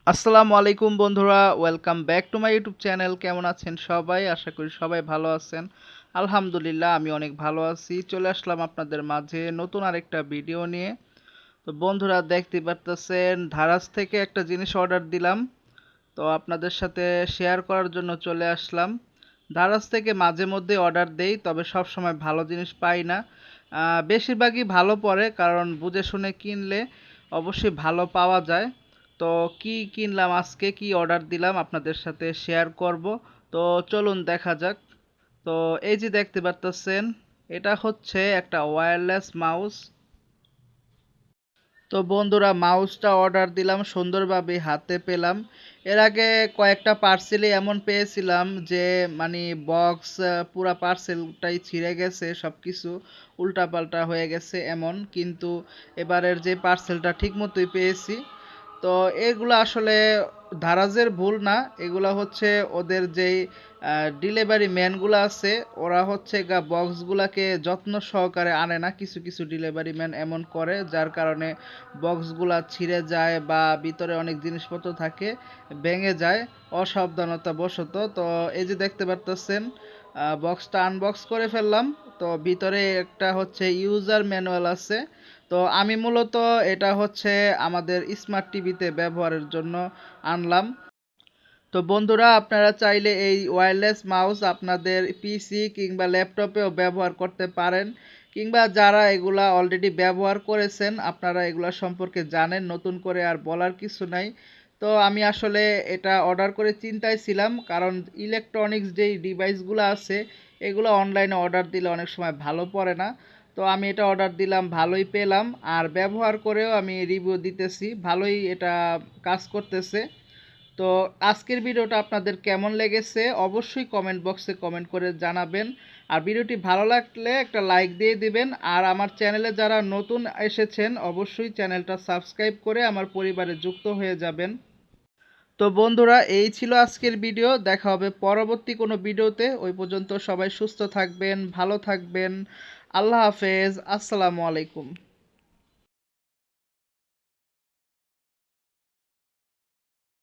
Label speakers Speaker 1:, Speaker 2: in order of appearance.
Speaker 1: আসসালামু আলাইকুম বন্ধুরা, welcome back to my YouTube channel. কেমন আছেন সবাই? আশা করি সবাই ভালো আছেন। আলহামদুলিল্লাহ, আমি অনেক ভালো আছি। চলে আসলাম আপনাদের মাঝে নতুন আরেকটা ভিডিও নিয়ে। তো বন্ধুরা, দেখতে পারতেছেন ধারাজ থেকে একটা জিনিস অর্ডার দিলাম। তো আপনাদের সাথে শেয়ার করার জন্য চলে আসলাম। ধারাজ থেকে মাঝে মধ্যে অর্ডার দেই, তবে সব সময় ভালো জিনিস পাই না। বেশিরভাগই ভালো পড়ে, কারণ বুঝে শুনে কিনলে অবশ্যই ভালো পাওয়া যায়। তো কি কিনলাম আজকে, কি অর্ডার দিলাম আপনাদের সাথে শেয়ার করব। তো চলুন দেখা যাক। তো এই যে দেখতে পারতেছেন, এটা হচ্ছে একটা ওয়্যারলেস মাউস। তো বন্ধুরা, মাউসটা অর্ডার দিলাম, সুন্দরভাবে হাতে পেলাম। এর আগে কয়েকটা পার্সেলই এমন পেয়েছিলাম যে মানে বক্স, পুরা পার্সেলটাই ছিঁড়ে গেছে, সব কিছু উল্টাপাল্টা হয়ে গেছে এমন। কিন্তু এবারের যে পার্সেলটা ঠিক মতোই পেয়েছি। তো এগুলো আসলে ধারাজের ভুল না, এগুলা হচ্ছে ওদের যেই ডেলিভারি ম্যানগুলো আছে, ওরা হচ্ছে বক্সগুলাকে যত্ন সহকারে আনে না। কিছু কিছু ডেলিভারি ম্যান এমন করে, যার কারণে বক্সগুলা ছিঁড়ে যায় বা ভিতরে অনেক জিনিসপত্র থাকে, ভেঙে যায় অসাবধানতা বশত। তো এই যে দেখতে পারতেছেন, বক্সটা আনবক্স করে ফেললাম। তো ভিতরে একটা হচ্ছে ইউজার ম্যানুয়াল আছে। তো আমি মূলত এটা হচ্ছে আমাদের স্মার্ট টিভিতে ব্যবহারের জন্য আনলাম। তো বন্ধুরা, আপনারা চাইলে এই ওয়্যারলেস মাউস আপনাদের পিসি কিংবা ল্যাপটপেও ব্যবহার করতে পারেন, কিংবা যারা এগুলা অলরেডি ব্যবহার করেছেন আপনারা এগুলা সম্পর্কে জানেন, নতুন করে আর বলার কিছু নাই। তো আমি আসলে এটা অর্ডার করে চিন্তায় ছিলাম, কারণ ইলেকট্রনিক্স যেই ডিভাইসগুলো আছে এগুলো অনলাইনে অর্ডার দিলে অনেক সময় ভালো পড়ে না। তো আমি এটা অর্ডার দিলাম, ভালোই পেলাম, আর ব্যবহার করেও আমি রিভিউ দিতেছি, ভালোই এটা কাজ করতেছে। তো আজকের ভিডিওটা আপনাদের কেমন লেগেছে অবশ্যই কমেন্ট বক্সে কমেন্ট করে জানাবেন। আর ভিডিওটি ভালো লাগলে একটা লাইক দিয়ে দিবেন। আর আমার চ্যানেলে যারা নতুন এসেছেন অবশ্যই চ্যানেলটা সাবস্ক্রাইব করে আমার পরিবারে যুক্ত হয়ে যাবেন। তো বন্ধুরা, এই ছিল আজকের ভিডিও। দেখা হবে পরবর্তী কোনো ভিডিওতে। ওই পর্যন্ত সবাই সুস্থ থাকবেন, ভালো থাকবেন। আল্লাহ হাফেজ, আসসালামু আলাইকুম।